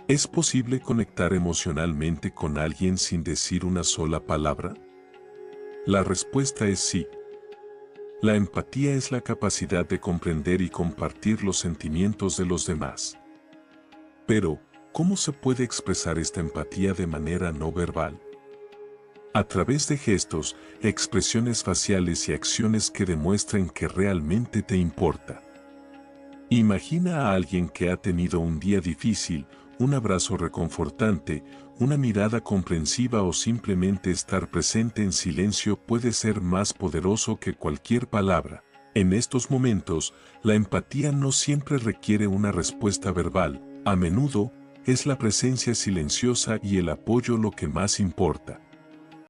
¿Es posible conectar emocionalmente con alguien sin decir una sola palabra? La respuesta es sí. La empatía es la capacidad de comprender y compartir los sentimientos de los demás. Pero, ¿cómo se puede expresar esta empatía de manera no verbal? A través de gestos, expresiones faciales y acciones que demuestren que realmente te importa. Imagina a alguien que ha tenido un día difícil, un abrazo reconfortante, una mirada comprensiva o simplemente estar presente en silencio puede ser más poderoso que cualquier palabra. En estos momentos, la empatía no siempre requiere una respuesta verbal, a menudo, es la presencia silenciosa y el apoyo lo que más importa.